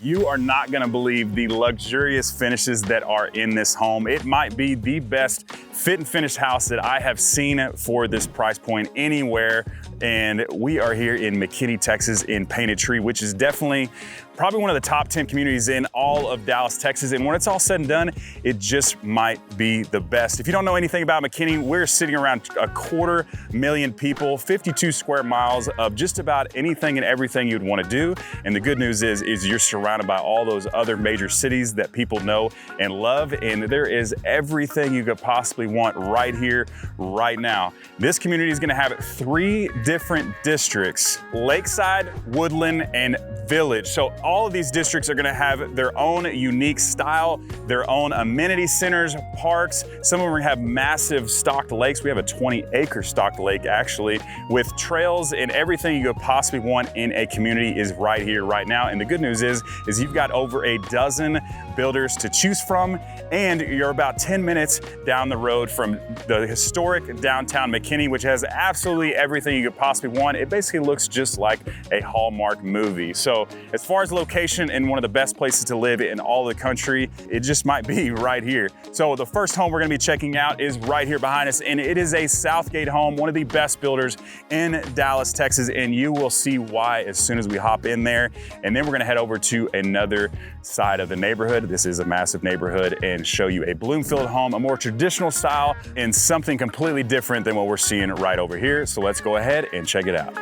You are not gonna believe the luxurious finishes that are in this home. It might be the best fit and finish house that I have seen for this price point anywhere. And we are here in McKinney, Texas in Painted Tree, which is definitely probably one of the top 10 communities in all of Dallas, Texas. And when it's all said and done, it just might be the best. If you don't know anything about McKinney, we're sitting around 250,000 people, 52 square miles of just about anything and everything you'd want to do. And the good news is you're surrounded by all those other major cities that people know and love. And there is everything you could possibly want right here, right now. This community is going to have 3 different districts: Lakeside, Woodland, and Village. So all of these districts are going to have their own unique style, their own amenity centers, parks. Some of them are going to have massive stocked lakes. We have a 20-acre stocked lake actually, with trails, and everything you could possibly want in a community is right here, right now. And the good news is you've got over a dozen builders to choose from, and you're about 10 minutes down the road from the historic downtown McKinney, which has absolutely everything you could possibly want. It basically looks just like a Hallmark movie. So as far as location and one of the best places to live in all the country, it just might be right here. So the first home we're gonna be checking out is right here behind us, and it is a Southgate home, one of the best builders in Dallas, Texas, and you will see why as soon as we hop in there. And then we're gonna head over to another side of the neighborhood. This is a massive neighborhood, and show you a Bloomfield home, a more traditional style, and something completely different than what we're seeing right over here. So let's go ahead and check it out.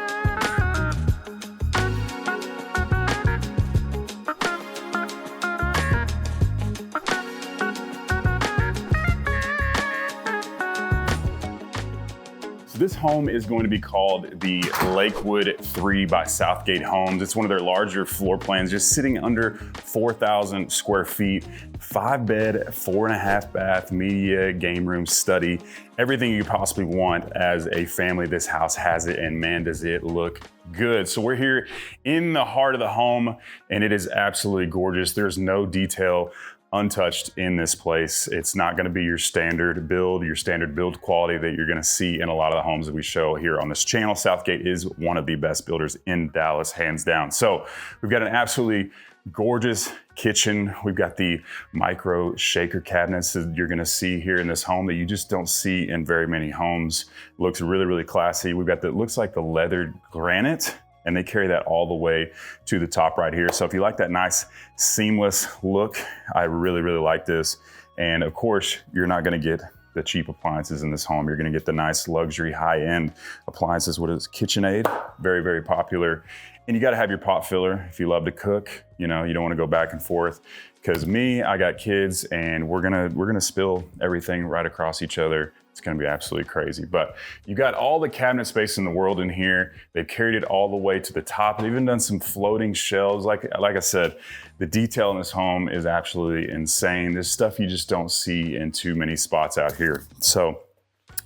This home is going to be called the Lakewood 3 by Southgate Homes. It's one of their larger floor plans, just sitting under 4,000 square feet, 5-bed, 4.5 bath, media, game room, study, everything you possibly want as a family. This house has it, and man, does it look good. So we're here in the heart of the home, and it is absolutely gorgeous. There's no detail untouched in this place. It's not going to be your standard build quality that you're going to see in a lot of the homes that we show here on this channel. Southgate is one of the best builders in Dallas, hands down. So we've got an absolutely gorgeous kitchen. We've got the micro shaker cabinets that you're going to see here in this home that you just don't see in very many homes. Looks really, really classy. We've got looks like the leathered granite, and they carry that all the way to the top right here. So if you like that nice seamless look, I really, really like this. And of course, you're not gonna get the cheap appliances in this home. You're gonna get the nice luxury high-end appliances. What is KitchenAid? Very, very popular. And you gotta have your pot filler if you love to cook. You know, you don't wanna go back and forth. Because I got kids, and we're gonna spill everything right across each other. It's gonna be absolutely crazy. But you got all the cabinet space in the world in here. They've carried it all the way to the top. They've even done some floating shelves. Like I said, the detail in this home is absolutely insane. There's stuff you just don't see in too many spots out here. So,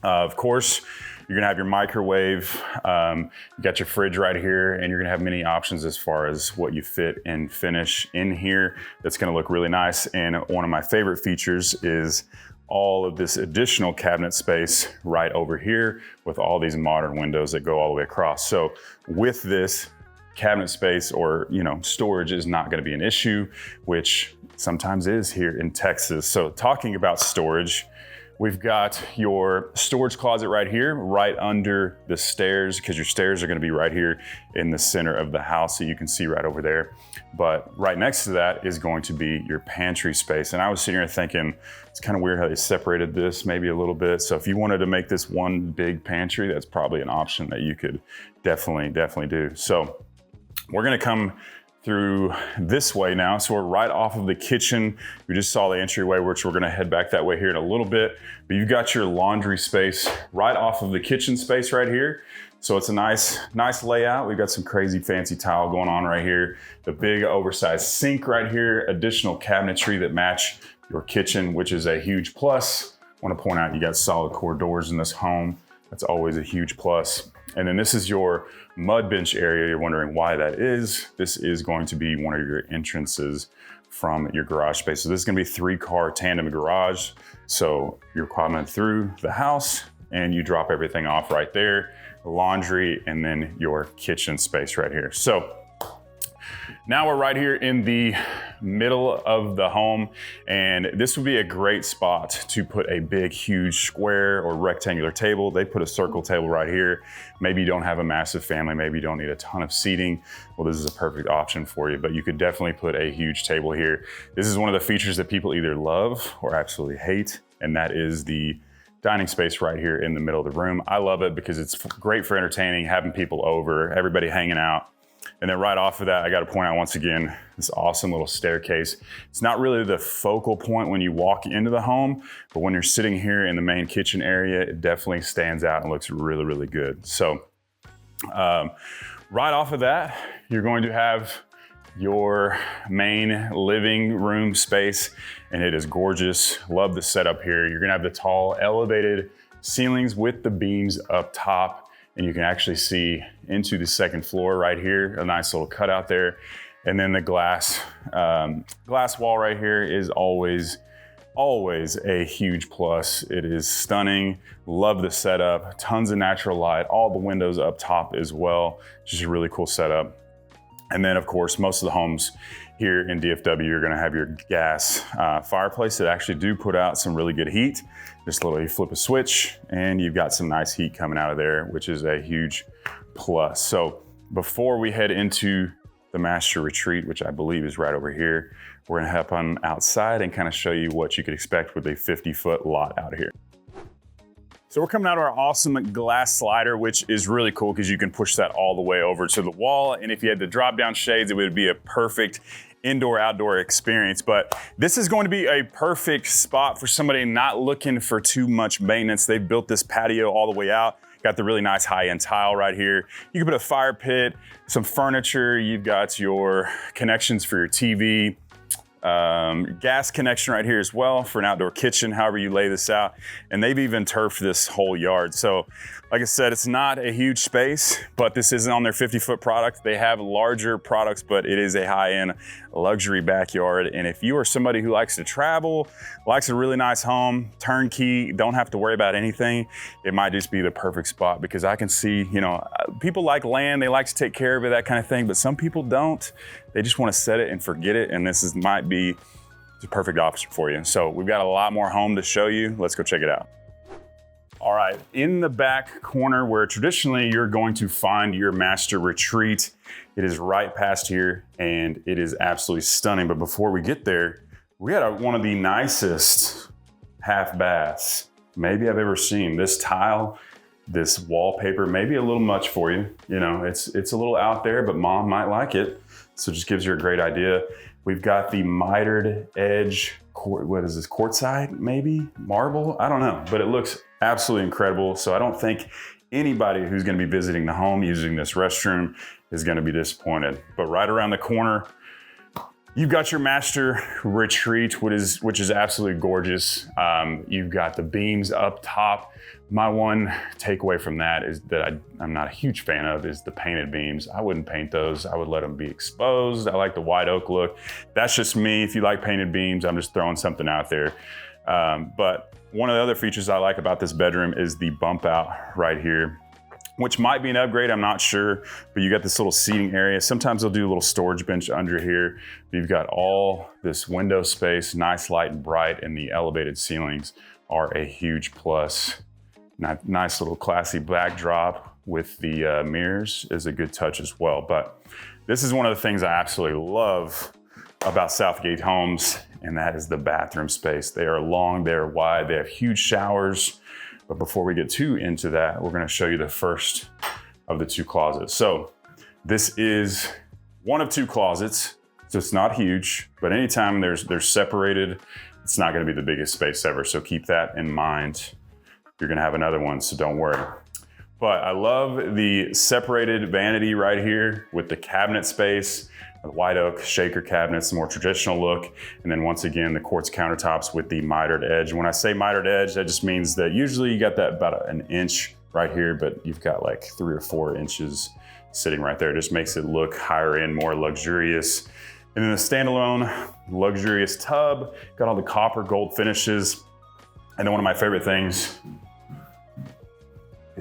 of course, you're gonna have your microwave, you got your fridge right here, and you're gonna have many options as far as what you fit and finish in here. That's gonna look really nice. And one of my favorite features is all of this additional cabinet space right over here with all these modern windows that go all the way across. So with this, cabinet space or storage is not going to be an issue, which sometimes is here in Texas. So talking about storage, we've got your storage closet right here, right under the stairs, because your stairs are going to be right here in the center of the house, so you can see right over there. But right next to that is going to be your pantry space. And I was sitting here thinking, it's kind of weird how they separated this maybe a little bit. So if you wanted to make this one big pantry, that's probably an option that you could definitely do. So we're going to come through this way now. So we're right off of the kitchen. We just saw the entryway, which we're gonna head back that way here in a little bit. But you've got your laundry space right off of the kitchen space right here. So it's a nice layout. We've got some crazy fancy tile going on right here. The big oversized sink right here, additional cabinetry that match your kitchen, which is a huge plus. I wanna point out you got solid core doors in this home. That's always a huge plus. And then this is your mud bench area. You're wondering why that is. This is going to be one of your entrances from your garage space. So this is gonna be 3-car tandem garage. So you're coming through the house and you drop everything off right there, laundry, and then your kitchen space right here. So Now we're right here in the middle of the home, and this would be a great spot to put a big, huge square or rectangular table. They put a circle table right here. Maybe you don't have a massive family, maybe you don't need a ton of seating. Well, this is a perfect option for you, but you could definitely put a huge table here. This is one of the features that people either love or absolutely hate, and that is the dining space right here in the middle of the room. I love it because it's great for entertaining, having people over, everybody hanging out. And then right off of that, I got to point out once again, this awesome little staircase. It's not really the focal point when you walk into the home, but when you're sitting here in the main kitchen area, it definitely stands out and looks really, really good. So right off of that, you're going to have your main living room space, and it is gorgeous. Love the setup here. You're gonna have the tall elevated ceilings with the beams up top, and you can actually see into the second floor right here, a nice little cutout there. And then the glass wall right here is always a huge plus. It is stunning. Love the setup, tons of natural light, all the windows up top as well. Just a really cool setup. And then of course, most of the homes here in DFW, you're gonna have your gas fireplace that actually do put out some really good heat. Just literally flip a switch and you've got some nice heat coming out of there, which is a huge plus. So before we head into the master retreat, which I believe is right over here, we're gonna hop on outside and kind of show you what you could expect with a 50-foot lot out here. So we're coming out of our awesome glass slider, which is really cool because you can push that all the way over to the wall. And if you had the drop down shades, it would be a perfect indoor-outdoor experience. But this is going to be a perfect spot for somebody not looking for too much maintenance. They've built this patio all the way out. Got the really nice high-end tile right here. You can put a fire pit, some furniture. You've got your connections for your TV. Gas connection right here as well for an outdoor kitchen, however you lay this out. And they've even turfed this whole yard. So like I said, it's not a huge space, but this isn't on their 50-foot product. They have larger products, but it is a high-end luxury backyard. And if you are somebody who likes to travel, likes a really nice home, turnkey, don't have to worry about anything, it might just be the perfect spot, because I can see, you know, people like land, they like to take care of it, that kind of thing, but some people don't. They just want to set it and forget it, and this might be the perfect option for you. So we've got a lot more home to show you. Let's go check it out. All right, in the back corner where traditionally you're going to find your master retreat, it is right past here and it is absolutely stunning. But before we get there, we got one of the nicest half baths maybe I've ever seen. This tile, this wallpaper, maybe a little much for you. You know, it's a little out there, but mom might like it. So it just gives you a great idea. We've got the mitered edge, what is this, quartzite maybe? Marble? I don't know, but it looks absolutely incredible. So I don't think anybody who's gonna be visiting the home using this restroom is gonna be disappointed. But right around the corner, you've got your master retreat, which is absolutely gorgeous. You've got the beams up top. My one takeaway from that is that I'm not a huge fan of is the painted beams. I wouldn't paint those. I would let them be exposed. I like the white oak look. That's just me. If you like painted beams, I'm just throwing something out there. But one of the other features I like about this bedroom is the bump out right here, which might be an upgrade, I'm not sure, but you got this little seating area. Sometimes they'll do a little storage bench under here. You've got all this window space, nice light and bright, and the elevated ceilings are a huge plus. Nice little classy backdrop with the mirrors is a good touch as well. But this is one of the things I absolutely love about Southgate homes, and that is the bathroom space. They are long, they are wide, they have huge showers. But before we get too into that, we're gonna show you the first of the two closets. So this is one of two closets, so it's not huge, but anytime they're separated, it's not gonna be the biggest space ever. So keep that in mind. You're gonna have another one, so don't worry. But I love the separated vanity right here with the cabinet space, the white oak shaker cabinets, more traditional look. And then once again, the quartz countertops with the mitered edge. And when I say mitered edge, that just means that usually you got that about an inch right here, but you've got like 3 or 4 inches sitting right there. It just makes it look higher end, more luxurious. And then the standalone luxurious tub, got all the copper gold finishes. And then one of my favorite things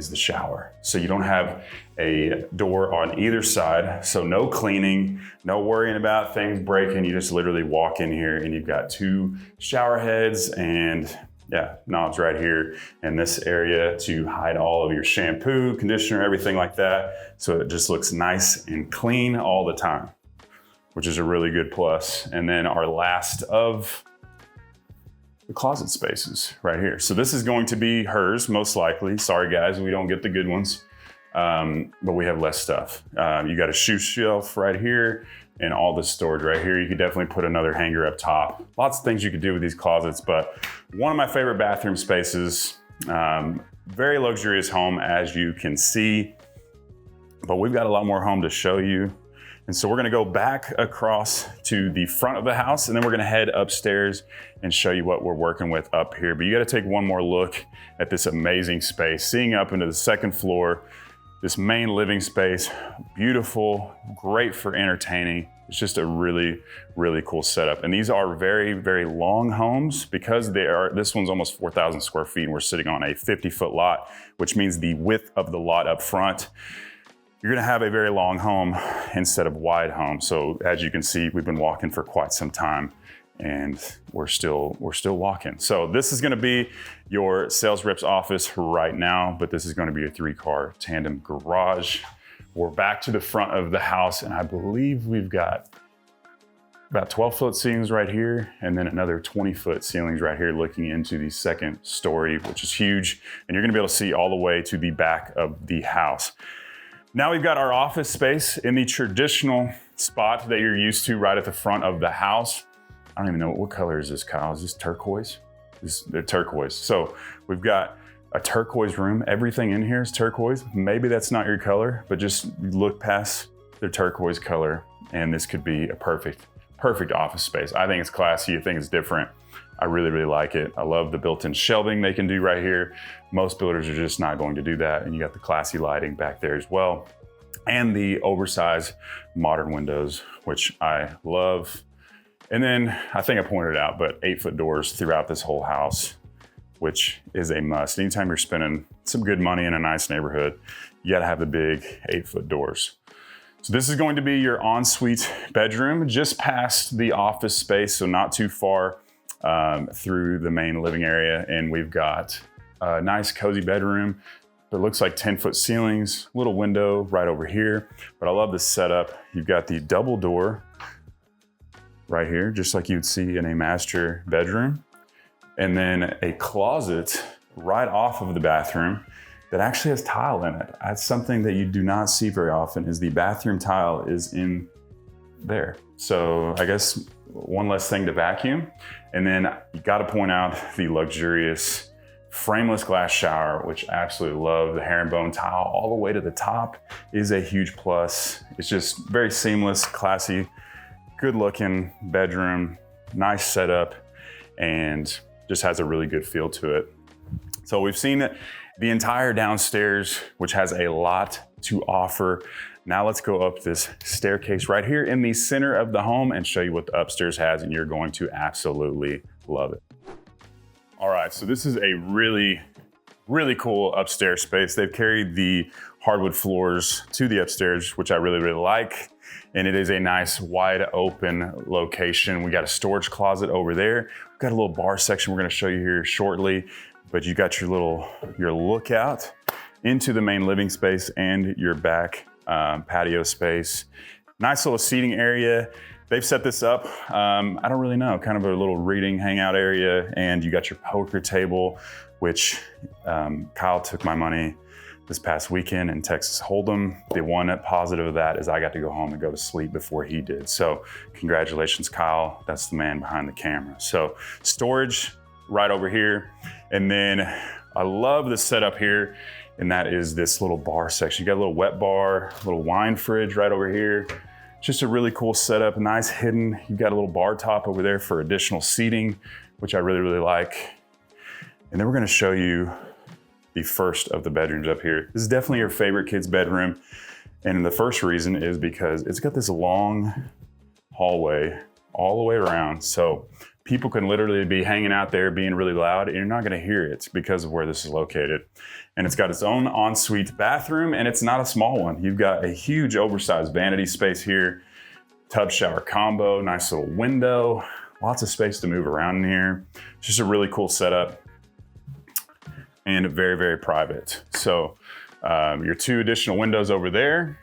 is the shower. So you don't have a door on either side. So no cleaning, no worrying about things breaking. You just literally walk in here and you've got 2 shower heads and knobs right here in this area to hide all of your shampoo, conditioner, everything like that. So it just looks nice and clean all the time, which is a really good plus. And then our last of the closet spaces right here. So this is going to be hers, most likely. Sorry guys, we don't get the good ones, but we have less stuff. You got a shoe shelf right here and all this storage right here. You could definitely put another hanger up top. Lots of things you could do with these closets, but one of my favorite bathroom spaces, very luxurious home as you can see, but we've got a lot more home to show you. And so we're gonna go back across to the front of the house and then we're gonna head upstairs and show you what we're working with up here. But you gotta take one more look at this amazing space. Seeing up into the 2nd floor, this main living space, beautiful, great for entertaining. It's just a really, really cool setup. And these are very, very long homes because this one's almost 4,000 square feet and we're sitting on a 50-foot lot, which means the width of the lot up front, you're gonna have a very long home instead of wide home. So as you can see, we've been walking for quite some time and we're still walking. So this is gonna be your sales rep's office right now, but this is gonna be a 3-car tandem garage. We're back to the front of the house and I believe we've got about 12-foot ceilings right here and then another 20-foot ceilings right here looking into the 2nd story, which is huge. And you're gonna be able to see all the way to the back of the house. Now we've got our office space in the traditional spot that you're used to right at the front of the house. I don't even know, what color is this, Kyle? Is this turquoise? They're turquoise. So we've got a turquoise room. Everything in here is turquoise. Maybe that's not your color, but just look past the turquoise color and this could be a perfect office space. I think it's classy, I think it's different. I really, really like it. I love the built-in shelving they can do right here. Most builders are just not going to do that. And you got the classy lighting back there as well. And the oversized modern windows, which I love. And then I think I pointed it out, but 8-foot doors throughout this whole house, which is a must. Anytime you're spending some good money in a nice neighborhood, you gotta have the big 8-foot doors. So this is going to be your ensuite bedroom, just past the office space, so not too far through the main living area. And we've got a nice cozy bedroom that looks like 10-foot ceilings, little window right over here. But I love this setup. You've got the double door right here, just like you'd see in a master bedroom. And then a closet right off of the bathroom that actually has tile in it. That's something that you do not see very often, is the bathroom tile is in there. So I guess one less thing to vacuum. And then you gotta point out the luxurious frameless glass shower, which I absolutely love. The herringbone tile all the way to the top is a huge plus. It's just very seamless, classy, good looking bedroom, nice setup, and just has a really good feel to it. So we've seen the entire downstairs, which has a lot to offer. Now let's go up this staircase right here in the center of the home and show you what the upstairs has, and you're going to absolutely love it. All right, so this is a really, really cool upstairs space. They've carried the hardwood floors to the upstairs, which I really, really like. And it is a nice wide open location. We got a storage closet over there. We've got a little bar section we're gonna show you here shortly, but you got your lookout into the main living space and your back patio space. Nice little seating area. They've set this up, I don't really know, kind of a little reading hangout area, and you got your poker table, which Kyle took my money this past weekend in Texas Hold'em. The one positive of that is I got to go home and go to sleep before he did. So congratulations, Kyle. That's the man behind the camera. So storage right over here. And then I love the setup here, and that is this little bar section. You got a little wet bar, a little wine fridge right over here. Just a really cool setup, nice hidden. You've got a little bar top over there for additional seating, which I really, really like. And then we're gonna show you the first of the bedrooms up here. This is definitely your favorite kid's bedroom. And the first reason is because it's got this long hallway all the way around. So People can literally be hanging out there being really loud and you're not gonna hear it because of where this is located. And it's got its own ensuite bathroom, and it's not a small one. You've got a huge oversized vanity space here, tub shower combo, nice little window, lots of space to move around in here. It's just a really cool setup and very, very private. So your 2 additional windows over there.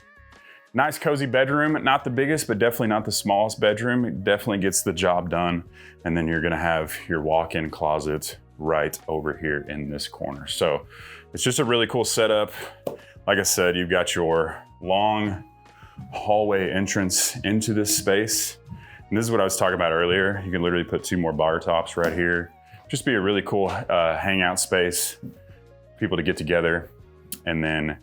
Nice cozy bedroom, not the biggest, but definitely not the smallest bedroom. It definitely gets the job done. And then you're gonna have your walk-in closet right over here in this corner. So it's just a really cool setup. Like I said, you've got your long hallway entrance into this space. And this is what I was talking about earlier. You can literally put 2 more bar tops right here. Just be a really cool hangout space, people to get together. And then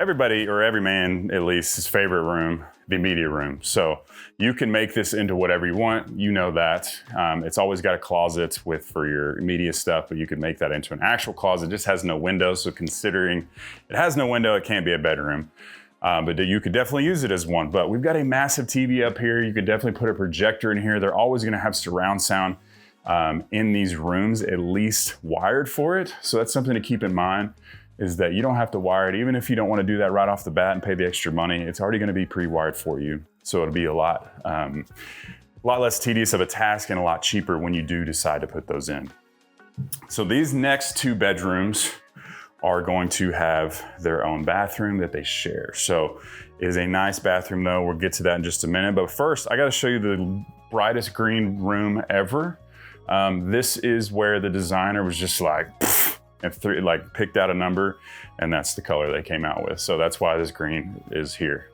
everybody, or every man at least, his favorite room, the media room. So you can make this into whatever you want, you know that. It's always got a closet for your media stuff, but you could make that into an actual closet. It just has no window, so considering it has no window, it can't be a bedroom. But you could definitely use it as one. But we've got a massive TV up here. You could definitely put a projector in here. They're always gonna have surround sound in these rooms, at least wired for it. So that's something to keep in mind, is that you don't have to wire it. Even if you don't want to do that right off the bat and pay the extra money, it's already going to be pre-wired for you. So it'll be a lot less tedious of a task and a lot cheaper when you do decide to put those in. So these next 2 bedrooms are going to have their own bathroom that they share. So it is a nice bathroom though. We'll get to that in just a minute. But first, I got to show you the brightest green room ever. This is where the designer was just like, and picked out a number, and that's the color they came out with. So that's why this green is here.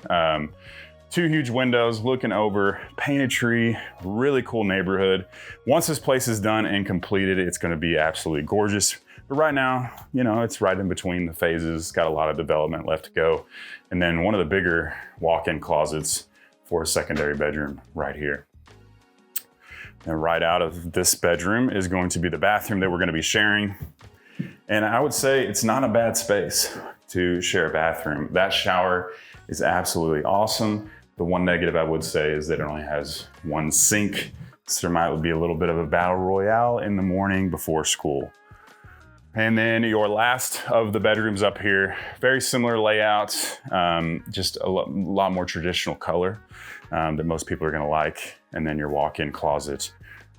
2 huge windows looking over Painted Tree, really cool neighborhood. Once this place is done and completed, it's gonna be absolutely gorgeous. But right now, you know, it's right in between the phases. It's got a lot of development left to go. And then one of the bigger walk-in closets for a secondary bedroom right here. And right out of this bedroom is going to be the bathroom that we're gonna be sharing. And I would say it's not a bad space to share a bathroom. That shower is absolutely awesome. The one negative I would say is that it only has 1 sink. So there might be a little bit of a battle royale in the morning before school. And then your last of the bedrooms up here, very similar layout, just a lot more traditional color that most people are gonna like. And then your walk-in closet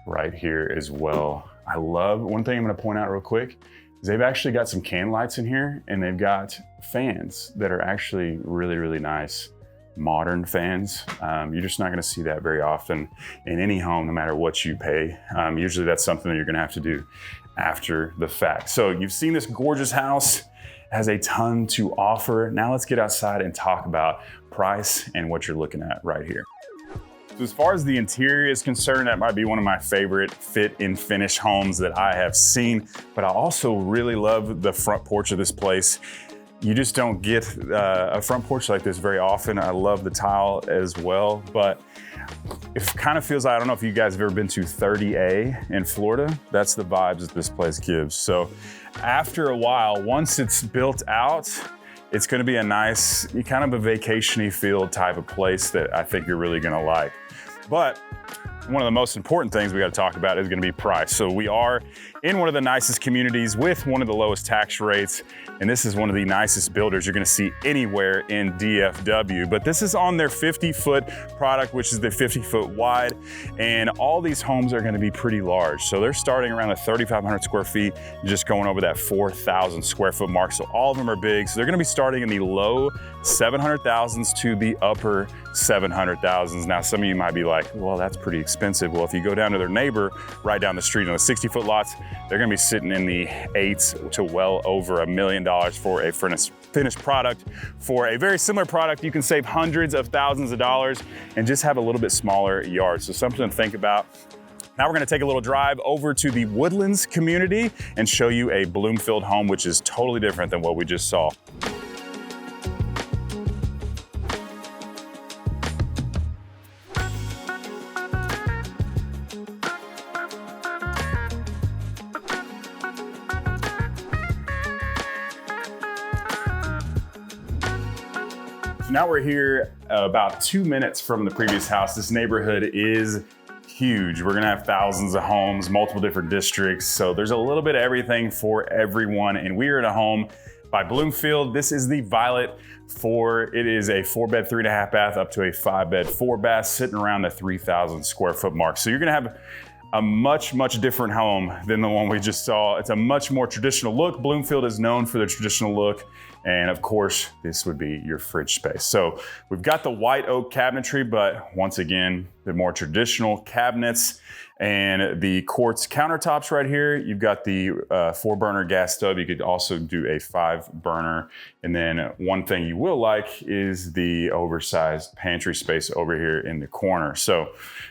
right here as well. I love, one thing I'm gonna point out real quick, they've actually got some can lights in here, and they've got fans that are actually really, really nice, modern fans. You're just not gonna see that very often in any home, no matter what you pay. Usually that's something that you're gonna have to do after the fact. So you've seen this gorgeous house, has a ton to offer. Now let's get outside and talk about price and what you're looking at right here. So as far as the interior is concerned, that might be one of my favorite fit and finish homes that I have seen, but I also really love the front porch of this place. You just don't get a front porch like this very often. I love the tile as well, but it kind of feels like, I don't know if you guys have ever been to 30A in Florida. That's the vibes that this place gives. So after a while, once it's built out, it's gonna be a nice, kind of a vacation-y feel type of place that I think you're really gonna like. But one of the most important things we got to talk about is going to be price. So we are in one of the nicest communities with one of the lowest tax rates. And this is one of the nicest builders you're going to see anywhere in DFW. But this is on their 50-foot product, which is the 50-foot wide. And all these homes are going to be pretty large. So they're starting around the 3,500 square feet, just going over that 4,000 square foot mark. So all of them are big. So they're going to be starting in the low 700,000s to the upper 700,000s. Now, some of you might be like, well, that's pretty expensive. Well, if you go down to their neighbor right down the street on the 60-foot lots, they're gonna be sitting in the 8s to well over $1 million for a finished product. For a very similar product, you can save hundreds of thousands of dollars and just have a little bit smaller yard. So something to think about. Now we're gonna take a little drive over to the Woodlands community and show you a Bloomfield home, which is totally different than what we just saw. Now we're here about 2 minutes from the previous house. This neighborhood is huge. We're gonna have thousands of homes, multiple different districts. So there's a little bit of everything for everyone. And we are in a home by Bloomfield. This is the Violet 4. It is a 4-bed, 3.5 bath up to a 5-bed, 4-bath, sitting around the 3,000 square foot mark. So you're gonna have a much different home than the one we just saw. It's a much more traditional look. Bloomfield is known for their traditional look. And of course, this would be your fridge space. So we've got the white oak cabinetry, but once again, the more traditional cabinets and the quartz countertops right here. You've got the 4-burner gas stove. You could also do a 5-burner. And then one thing you will like is the oversized pantry space over here in the corner. So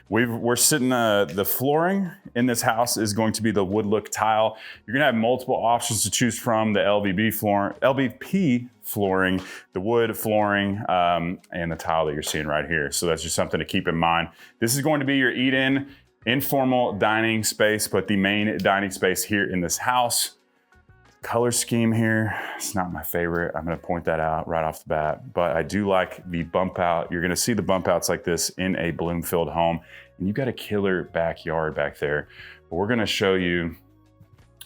we're sitting, the flooring in this house is going to be the wood look tile. You're gonna have multiple options to choose from: the LVP flooring, the wood flooring, and the tile that you're seeing right here. So that's just something to keep in mind. This is going to be your eat-in informal dining space, but the main dining space here in this house. Color scheme here, it's not my favorite. I'm gonna point that out right off the bat, but I do like the bump out. You're gonna see the bump outs like this in a Bloomfield home, and you've got a killer backyard back there. But we're gonna show you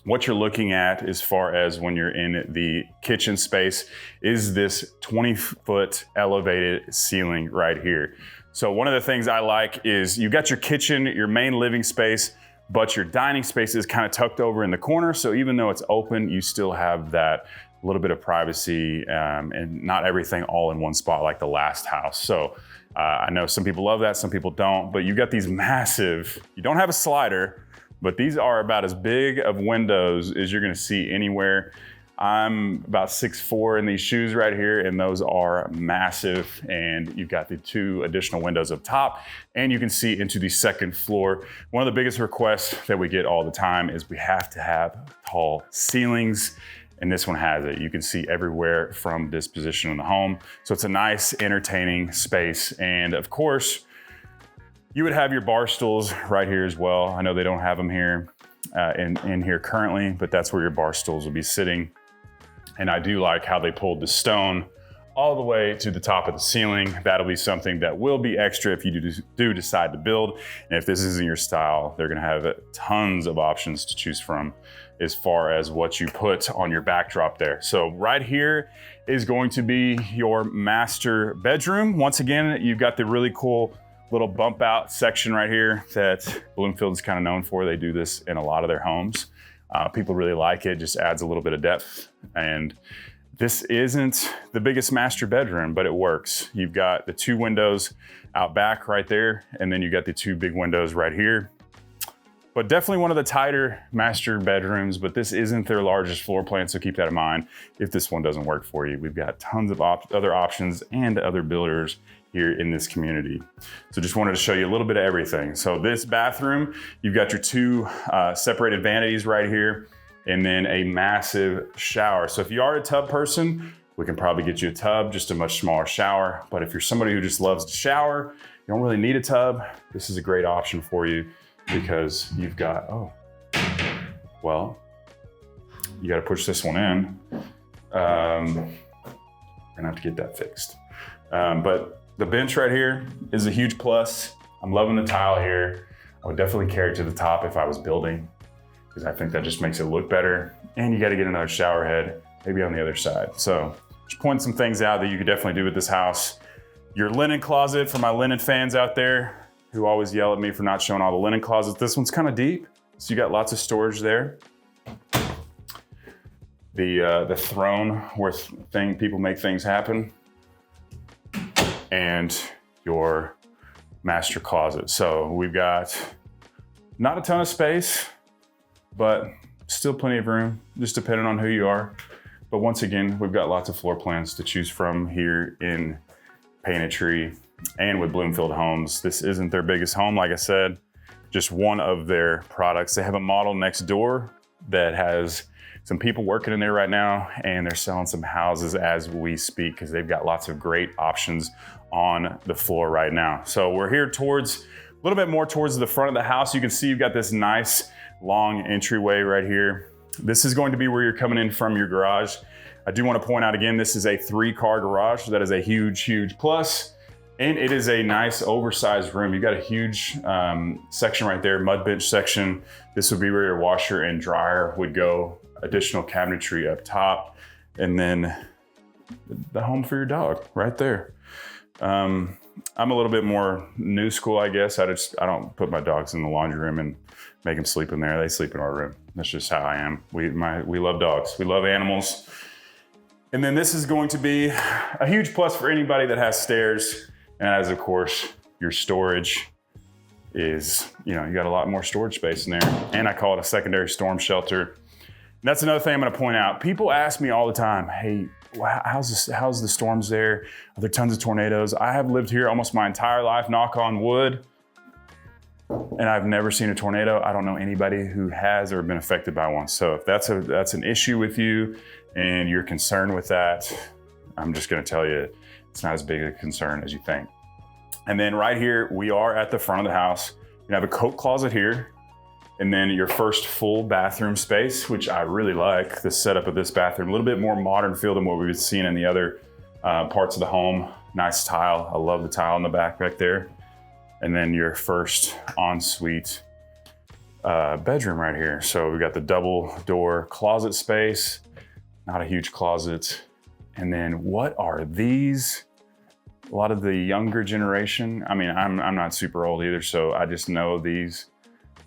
what you're looking at as far as when you're in the kitchen space is this 20-foot elevated ceiling right here. So one of the things I like is you got your kitchen, your main living space, but your dining space is kind of tucked over in the corner. So even though it's open, you still have that little bit of privacy and not everything all in one spot like the last house. So I know some people love that, some people don't, but you got these massive, you don't have a slider, but these are about as big of windows as you're gonna see anywhere. I'm about 6'4" in these shoes right here, and those are massive. And you've got the 2 additional windows up top, and you can see into the second floor. One of the biggest requests that we get all the time is we have to have tall ceilings, and this one has it. You can see everywhere from this position in the home. So it's a nice, entertaining space. And of course, you would have your bar stools right here as well. I know they don't have them here in here currently, but that's where your bar stools will be sitting. And I do like how they pulled the stone all the way to the top of the ceiling. That'll be something that will be extra if you do decide to build. And if this isn't your style, they're gonna have tons of options to choose from as far as what you put on your backdrop there. So right here is going to be your master bedroom. Once again, you've got the really cool little bump out section right here that Bloomfield is kind of known for. They do this in a lot of their homes. People really like it, just adds a little bit of depth. And this isn't the biggest master bedroom, but it works. You've got the 2 windows out back right there, and then you got the 2 big windows right here. But definitely one of the tighter master bedrooms, but this isn't their largest floor plan, so keep that in mind if this one doesn't work for you. We've got tons of other options and other builders here in this community. So just wanted to show you a little bit of everything. So this bathroom, you've got your 2 separated vanities right here, and then a massive shower. So if you are a tub person, we can probably get you a tub, just a much smaller shower. But if you're somebody who just loves to shower, you don't really need a tub, this is a great option for you because you've got, well, you gotta push this one in. Gonna have to get that fixed. But the bench right here is a huge plus. I'm loving the tile here. I would definitely carry it to the top if I was building, because I think that just makes it look better. And you got to get another shower head, maybe on the other side. So just point some things out that you could definitely do with this house. Your linen closet, for my linen fans out there who always yell at me for not showing all the linen closets, this one's kind of deep. So you got lots of storage there. The throne where people make things happen. And your master closet. So we've got not a ton of space, but still plenty of room, just depending on who you are. But once again, we've got lots of floor plans to choose from here in Painted and with Bloomfield Homes. This isn't their biggest home, like I said, just one of their products. They have a model next door that has some people working in there right now, and they're selling some houses as we speak because they've got lots of great options on the floor right now. So we're here towards, a little bit more towards the front of the house. You can see you've got this nice long entryway right here. This is going to be where you're coming in from your garage. I do want to point out again, this is a 3-car garage. So that is a huge, huge plus. And it is a nice oversized room. You got a huge section right there, mud bench section. This would be where your washer and dryer would go. Additional cabinetry up top. And then the home for your dog right there. I'm a little bit more new school, I guess. I don't put my dogs in the laundry room and make them sleep in there. They sleep in our room. That's just how I am. We love dogs. We love animals. And then this is going to be a huge plus for anybody that has stairs. And as of course, your storage is, you got a lot more storage space in there. And I call it a secondary storm shelter. And that's another thing I'm gonna point out. People ask me all the time, hey, how's the storms there? Are there tons of tornadoes? I have lived here almost my entire life, knock on wood, and I've never seen a tornado. I don't know anybody who has or been affected by one. So if that's an issue with you and you're concerned with that, I'm just gonna tell you, it's not as big a concern as you think. And then right here, we are at the front of the house. You have a coat closet here, and then your first full bathroom space, which I really like the setup of this bathroom. A little bit more modern feel than what we've seen in the other parts of the home. Nice tile. I love the tile in the back there. And then your first ensuite bedroom right here. So we got the double door closet space, not a huge closet. And then what are these? A lot of the younger generation. I mean, I'm not super old either, so I just know these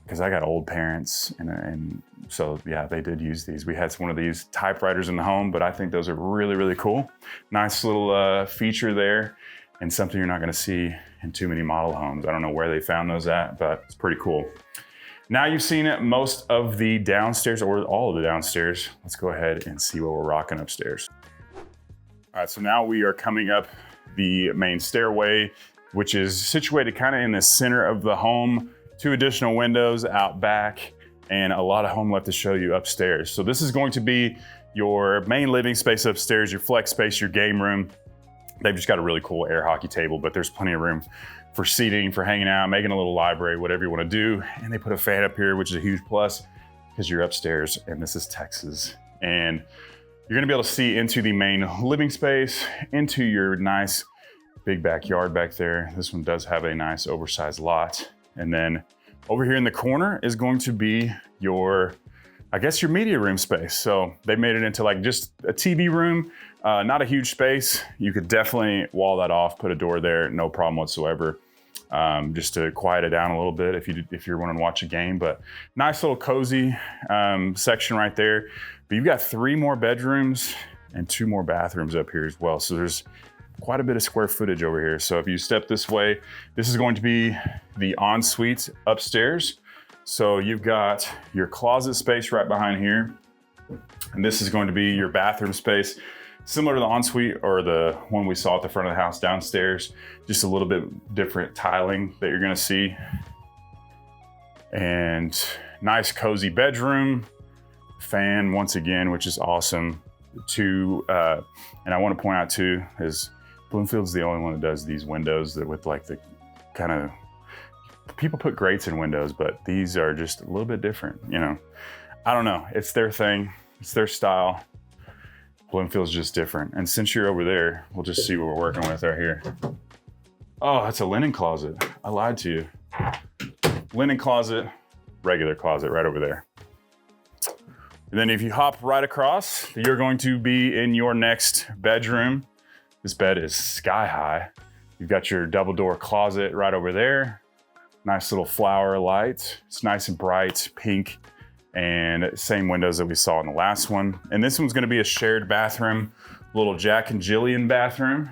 because I got old parents, and so yeah, they did use these. We had one of these typewriters in the home, but I think those are really, really cool. Nice little feature there, and something you're not gonna see in too many model homes. I don't know where they found those at, but it's pretty cool. Now you've seen most of the downstairs, or all of the downstairs. Let's go ahead and see what we're rocking upstairs. All right, so now we are coming up the main stairway, which is situated kind of in the center of the home. 2 additional windows out back, and a lot of home left to show you upstairs. So this is going to be your main living space upstairs, your flex space, your game room. They've just got a really cool air hockey table, but there's plenty of room for seating, for hanging out, making a little library, whatever you want to do. And they put a fan up here, which is a huge plus because you're upstairs, and this is Texas. And you're gonna be able to see into the main living space, into your nice big backyard back there. This one does have a nice oversized lot. And then over here in the corner is going to be your, I guess, your media room space. So they made it into like just a TV room, not a huge space. You could definitely wall that off, put a door there, no problem whatsoever. Just to quiet it down a little bit if you're wanting to watch a game, but nice little cozy section right there. But you've got 3 more bedrooms and 2 more bathrooms up here as well. So there's quite a bit of square footage over here. So if you step this way, this is going to be the ensuite upstairs. So you've got your closet space right behind here. And this is going to be your bathroom space, similar to the ensuite or the one we saw at the front of the house downstairs, just a little bit different tiling that you're gonna see. And nice cozy bedroom, fan once again, which is awesome. And I wanna point out too, is Bloomfield's the only one that does these windows that with like the kind of, people put grates in windows, but these are just a little bit different, I don't know, it's their thing, it's their style. Bloomfield's just different. And since you're over there, we'll just see what we're working with right here. Oh, that's a linen closet. I lied to you. Linen closet, regular closet right over there. And then if you hop right across, you're going to be in your next bedroom. This bed is sky high. You've got your double door closet right over there. Nice little flower light. It's nice and bright, pink, and same windows that we saw in the last one. And this one's gonna be a shared bathroom, little Jack and Jillian bathroom.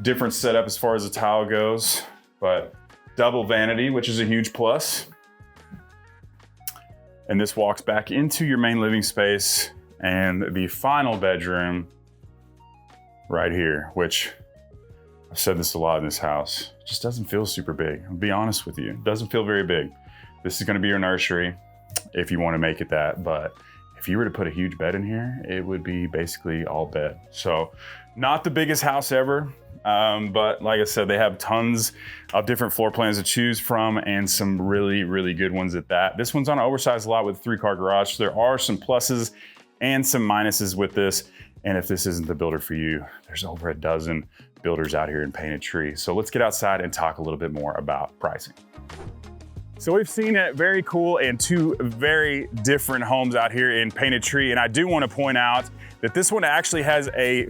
Different setup as far as the tile goes, but double vanity, which is a huge plus. And this walks back into your main living space and the final bedroom right here, which I've said this a lot in this house, it just doesn't feel super big. I'll be honest with you, it doesn't feel very big. This is gonna be your nursery if you wanna make it that, but if you were to put a huge bed in here, it would be basically all bed. So not the biggest house ever, but like I said, they have tons of different floor plans to choose from and some really, really good ones at that. This one's on an oversized lot with a 3-car garage. So there are some pluses and some minuses with this. And if this isn't the builder for you, there's over a dozen builders out here in Painted Tree. So let's get outside and talk a little bit more about pricing. So we've seen a very cool and two very different homes out here in Painted Tree. And I do want to point out that this one actually has a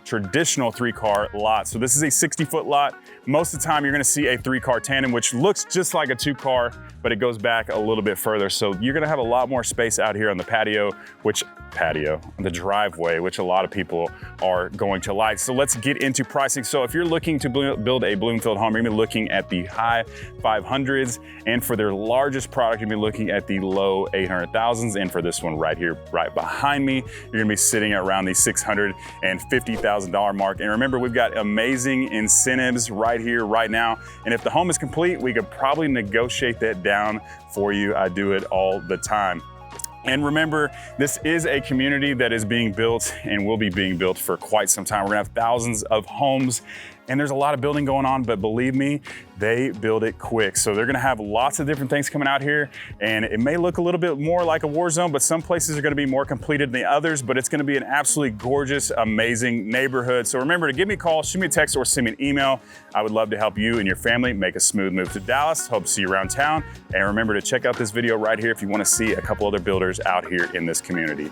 traditional three car lot. So this is a 60-foot lot. Most of the time you're gonna see a 3-car tandem, which looks just like a 2-car, but it goes back a little bit further. So you're gonna have a lot more space out here on the the driveway, which a lot of people are going to like. So let's get into pricing. So if you're looking to build a Bloomfield home, you're gonna be looking at the high 500s. And for their largest product, you're gonna be looking at the low 800,000s. And for this one right here, right behind me, you're gonna be sitting at around the $650,000 mark. And remember, we've got amazing incentives right here, right now. And if the home is complete, we could probably negotiate that down for you. I do it all the time. And remember, this is a community that is being built and will be being built for quite some time. We're gonna have thousands of homes, and there's a lot of building going on, but believe me, they build it quick. So they're gonna have lots of different things coming out here, and it may look a little bit more like a war zone, but some places are gonna be more completed than the others, but it's gonna be an absolutely gorgeous, amazing neighborhood. So remember to give me a call, shoot me a text, or send me an email. I would love to help you and your family make a smooth move to Dallas. Hope to see you around town. And remember to check out this video right here if you wanna see a couple other builders out here in this community.